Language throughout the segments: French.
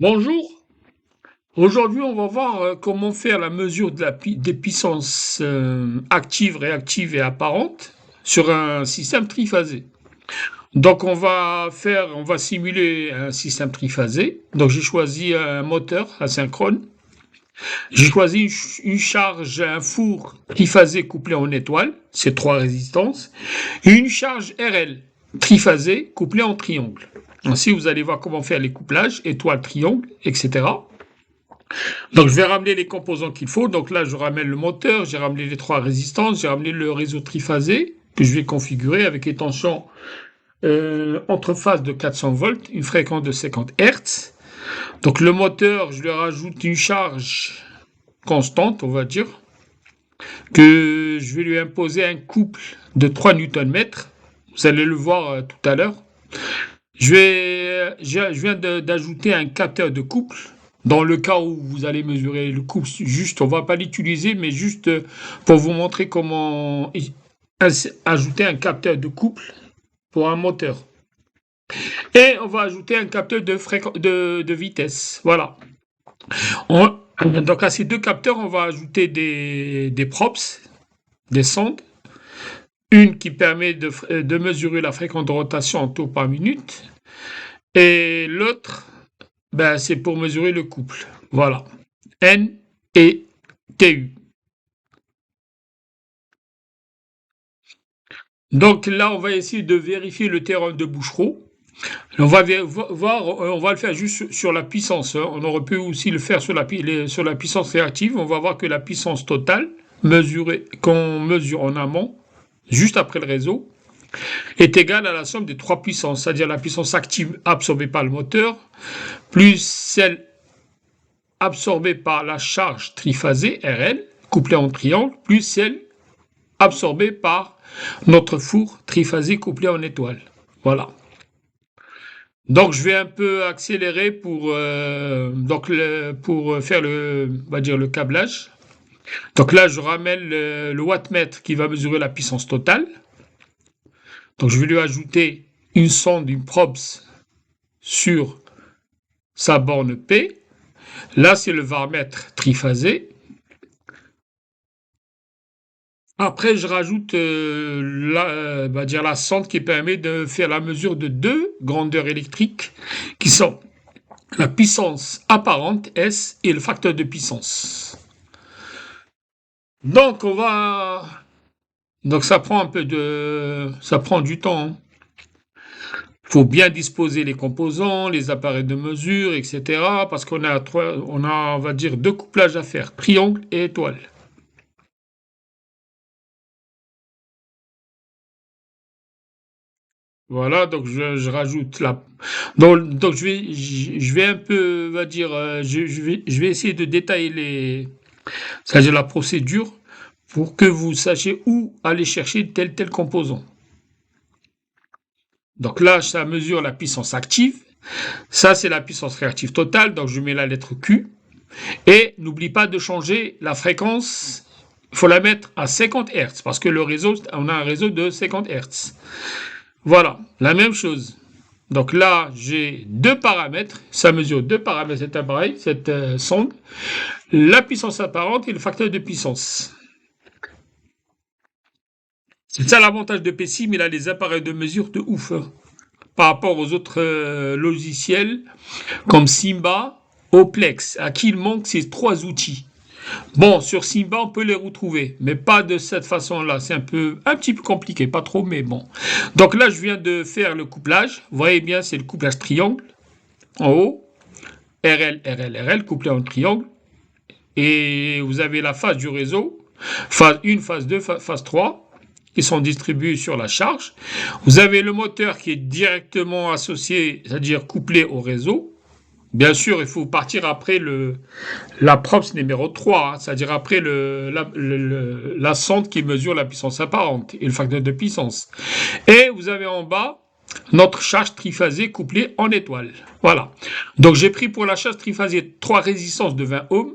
Bonjour, aujourd'hui on va voir comment faire la mesure des puissances actives, réactives et apparentes sur un système triphasé. Donc on va simuler un système triphasé. Donc j'ai choisi un moteur asynchrone, j'ai choisi une charge, un four triphasé couplé en étoile, c'est trois résistances, et une charge RL triphasé couplée en triangle. Ainsi vous allez voir comment faire les couplages, étoile, triangle, etc. Donc, je vais ramener les composants qu'il faut. Donc là, je ramène le moteur, j'ai ramené les trois résistances, j'ai ramené le réseau triphasé que je vais configurer avec les tensions entre phases de 400 volts, une fréquence de 50 Hz. Donc le moteur, je lui rajoute une charge constante, on va dire, que je vais lui imposer un couple de 3 Nm. Vous allez le voir tout à l'heure. Je viens d'ajouter un capteur de couple. Dans le cas où vous allez mesurer le couple, juste, on va pas l'utiliser, mais juste pour vous montrer comment ajouter un capteur de couple pour un moteur. Et on va ajouter un capteur de vitesse. Voilà. Donc à ces deux capteurs, on va ajouter des props, des sondes. Une qui permet de mesurer la fréquence de rotation en tours par minute. Et l'autre, ben, c'est pour mesurer le couple. Voilà. N et TU. Donc là, on va essayer de vérifier le terrain de Bouchereau. On va voir, on va le faire juste sur la puissance, hein. On aurait pu aussi le faire sur sur la puissance réactive. On va voir que la puissance totale mesurée, qu'on mesure en amont, juste après le réseau, est égale à la somme des trois puissances, c'est-à-dire la puissance active absorbée par le moteur, plus celle absorbée par la charge triphasée, RL, couplée en triangle, plus celle absorbée par notre four triphasé couplé en étoile. Voilà. Donc je vais un peu accélérer pour faire on va dire le câblage. Donc là, je ramène le wattmètre qui va mesurer la puissance totale. Donc je vais lui ajouter une sonde, une probes sur sa borne P. Là, c'est le varmètre triphasé. Après, je rajoute on va dire la sonde qui permet de faire la mesure de deux grandeurs électriques qui sont la puissance apparente S et le facteur de puissance. Donc ça prend ça prend du temps. Il faut bien disposer les composants, les appareils de mesure, etc. Parce on va dire deux couplages à faire, triangle et étoile. Voilà, donc je rajoute là. Donc je vais un peu, on va dire, je vais essayer de détailler c'est-à-dire la procédure pour que vous sachiez où aller chercher tel composant. Donc là, ça mesure la puissance active. Ça, c'est la puissance réactive totale. Donc je mets la lettre Q. Et n'oublie pas de changer la fréquence. Il faut la mettre à 50 Hz parce que on a un réseau de 50 Hz. Voilà, la même chose. Donc là, j'ai deux paramètres. Ça mesure deux paramètres cet appareil, cette sonde. La puissance apparente et le facteur de puissance. C'est ça l'avantage de PSIM, il a les appareils de mesure de ouf, hein, par rapport aux autres logiciels comme Simba, Oplex, à qui il manque ces trois outils. Bon, sur Simba, on peut les retrouver, mais pas de cette façon-là. C'est un petit peu compliqué, pas trop, mais bon. Donc là, je viens de faire le couplage. Vous voyez bien, c'est le couplage triangle en haut. RL, RL, RL, couplé en triangle. Et vous avez la phase du réseau, phase 1, phase 2, phase 3, qui sont distribués sur la charge. Vous avez le moteur qui est directement associé, c'est-à-dire couplé au réseau. Bien sûr, il faut partir après la props numéro 3, hein, c'est-à-dire après la sonde qui mesure la puissance apparente et le facteur de puissance. Et vous avez en bas notre charge triphasée couplée en étoile. Voilà. Donc j'ai pris pour la charge triphasée 3 résistances de 20 ohms.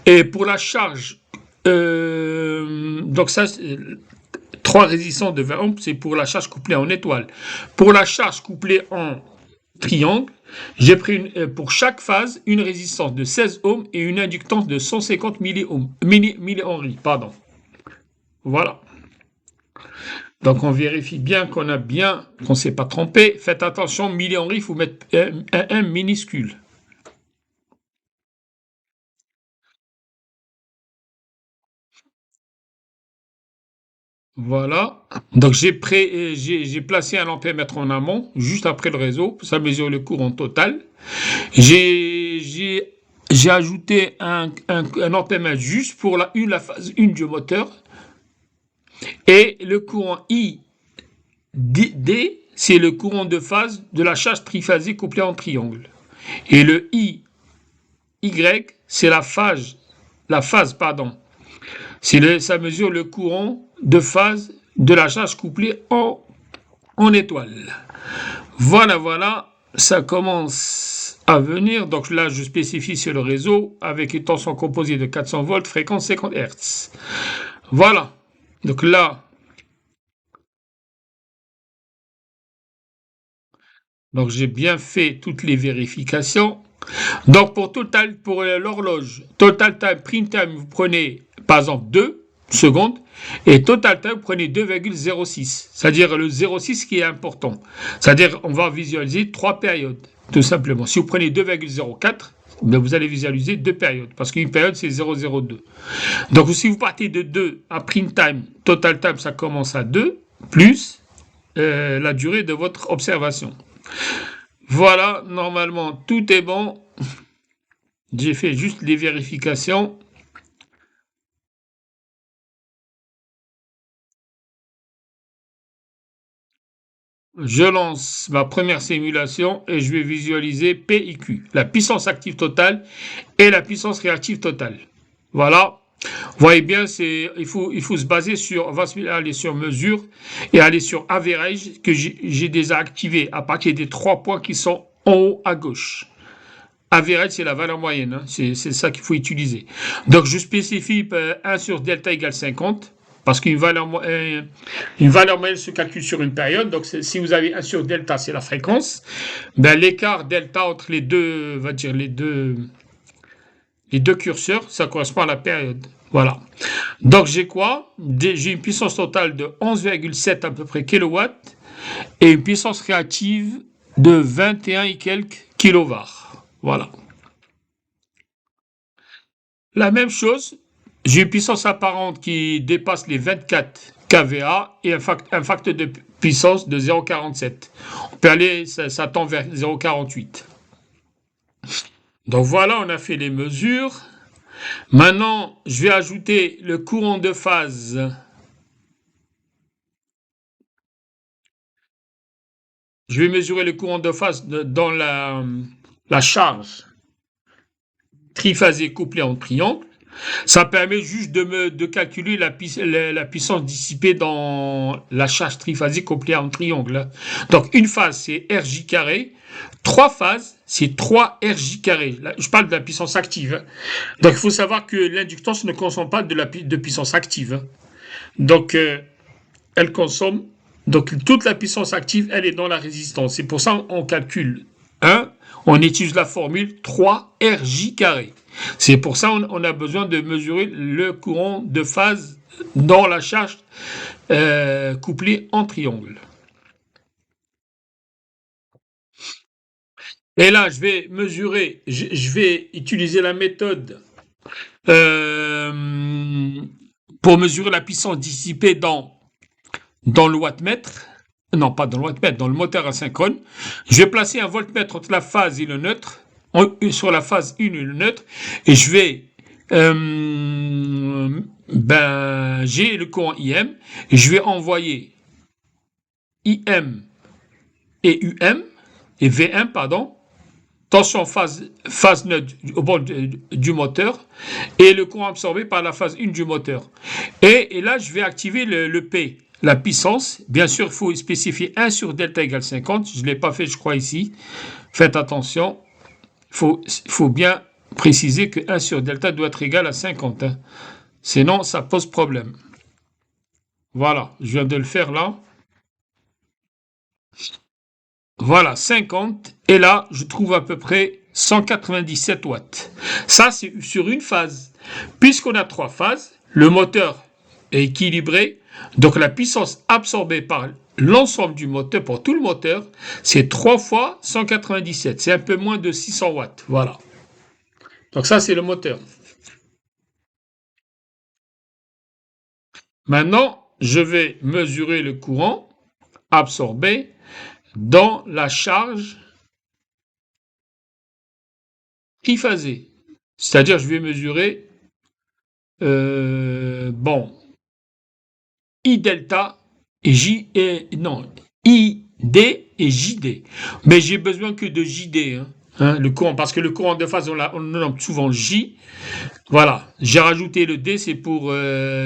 Et pour la charge, donc ça, 3 résistances de 20 ohms, c'est pour la charge couplée en étoile. Pour la charge couplée en triangle, j'ai pris pour chaque phase une résistance de 16 ohms et une inductance de 150 millihenry. Pardon. Voilà. Donc on vérifie bien qu'on ne s'est pas trompé. Faites attention, millihenry, il faut mettre un minuscule. Voilà. Donc j'ai placé un ampèremètre en amont, juste après le réseau, ça mesure le courant total. J'ai ajouté un ampèremètre juste pour la phase 1 du moteur. Et le courant ID, c'est le courant de phase de la charge triphasée couplée en triangle. Et le IY, c'est la phase, pardon. Ça mesure le courant de phase de la charge couplée en étoile. Voilà, ça commence à venir. Donc là, je spécifie sur le réseau avec une tension composée de 400 volts, fréquence 50 Hz. Voilà. Donc là, j'ai bien fait toutes les vérifications. Donc pour l'horloge, total time, print time, vous prenez par exemple 2 secondes et total time, vous prenez 2,06. C'est-à-dire le 0,6 qui est important. C'est-à-dire on va visualiser 3 périodes, tout simplement. Si vous prenez 2,04, vous allez visualiser 2 périodes, parce qu'une période c'est 0,02. Donc si vous partez de 2 à print time, total time, ça commence à 2, plus la durée de votre observation. Voilà, normalement tout est bon. J'ai fait juste les vérifications. Je lance ma première simulation et je vais visualiser P et Q, la puissance active totale et la puissance réactive totale. Voilà. Vous voyez bien, il faut se baser sur, on va aller sur mesure et aller sur average que j'ai déjà activé à partir des 3 points qui sont en haut à gauche. Average, c'est la valeur moyenne, hein. C'est ça qu'il faut utiliser. Donc, je spécifie 1 sur delta égale 50, parce qu'une valeur moyenne se calcule sur une période. Donc, si vous avez 1 sur delta, c'est la fréquence. Ben, l'écart delta entre les deux, les deux curseurs, ça correspond à la période. Voilà. Donc, j'ai quoi? J'ai une puissance totale de 11,7 à peu près kilowatts et une puissance réactive de 21 et quelques kilovars. Voilà. La même chose, j'ai une puissance apparente qui dépasse les 24 kVA et un facteur de puissance de 0,47. On peut aller, ça tend vers 0,48. Donc voilà, on a fait les mesures. Maintenant, je vais ajouter le courant de phase. Je vais mesurer le courant de phase dans la charge triphasée couplée en triangle. Ça permet juste de calculer la puissance dissipée dans la charge triphasique couplée en triangle. Donc, une phase, c'est Rj carré. 3 phases, c'est 3 Rj carré. Là, je parle de la puissance active. Donc, il faut savoir que l'inductance ne consomme pas de puissance active. Donc, elle consomme. Donc, toute la puissance active, elle est dans la résistance. C'est pour ça qu'on calcule 1. On utilise la formule 3 Rj carré. C'est pour ça qu'on a besoin de mesurer le courant de phase dans la charge couplée en triangle. Et là, je vais mesurer, je vais utiliser la méthode pour mesurer la puissance dissipée dans le wattmètre. Non, pas dans le wattmètre, dans le moteur asynchrone. Je vais placer un voltmètre entre la phase et le neutre, sur la phase 1 et le neutre, et je vais j'ai le courant IM, et je vais envoyer IM et UM, et VM, pardon, tension phase neutre au bord du moteur, et le courant absorbé par la phase 1 du moteur. Et là, je vais activer le P, la puissance. Bien sûr, il faut spécifier 1 sur delta égale 50. Je ne l'ai pas fait, je crois, ici. Faites attention. Il faut bien préciser que 1 sur delta doit être égal à 50. Hein. Sinon, ça pose problème. Voilà, je viens de le faire là. Voilà, 50. Et là, je trouve à peu près 197 watts. Ça, c'est sur une phase. Puisqu'on a 3 phases, le moteur est équilibré. Donc, la puissance absorbée par l'ensemble du moteur, pour tout le moteur, c'est 3 fois 197. C'est un peu moins de 600 watts. Voilà. Donc, ça, c'est le moteur. Maintenant, je vais mesurer le courant absorbé dans la charge triphasée. C'est-à-dire, je vais mesurer, I delta et ID et JD. Mais j'ai besoin que de JD, le courant, parce que le courant de phase, on le nomme souvent J. Voilà, j'ai rajouté le D, c'est pour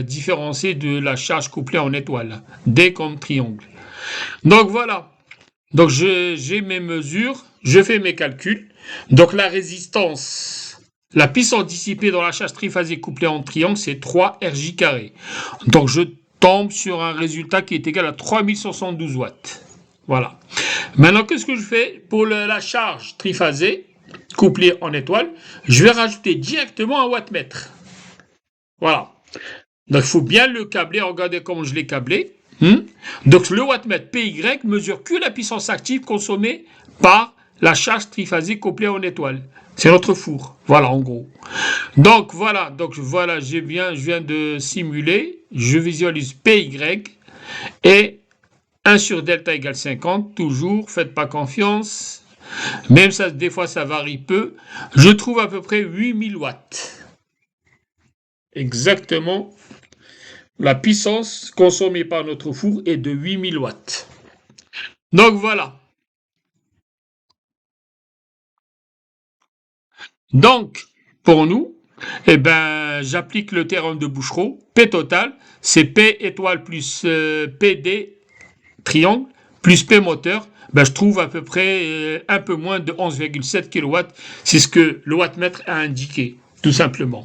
différencier de la charge couplée en étoile. D comme triangle. Donc voilà. Donc j'ai mes mesures, je fais mes calculs. Donc la résistance, la puissance dissipée dans la charge triphasée couplée en triangle, c'est 3 Rj carré. Donc je tombe sur un résultat qui est égal à 3072 watts. Voilà. Maintenant, qu'est-ce que je fais pour la charge triphasée couplée en étoile? Je vais rajouter directement un wattmètre. Voilà. Donc il faut bien le câbler. Regardez comment je l'ai câblé. Donc le wattmètre PY mesure que la puissance active consommée par la charge triphasée couplée en étoile. C'est notre four. Voilà, en gros. Donc voilà, je viens de simuler, je visualise PY et 1 sur delta égale 50, toujours, faites pas confiance. Même ça, des fois ça varie peu. Je trouve à peu près 8000 watts. Exactement. La puissance consommée par notre four est de 8000 watts. Donc voilà. Donc, pour nous, j'applique le théorème de Bouchereau. P total, c'est P étoile plus PD triangle plus P moteur. Je trouve à peu près un peu moins de 11,7 kW. C'est ce que le wattmètre a indiqué, tout simplement.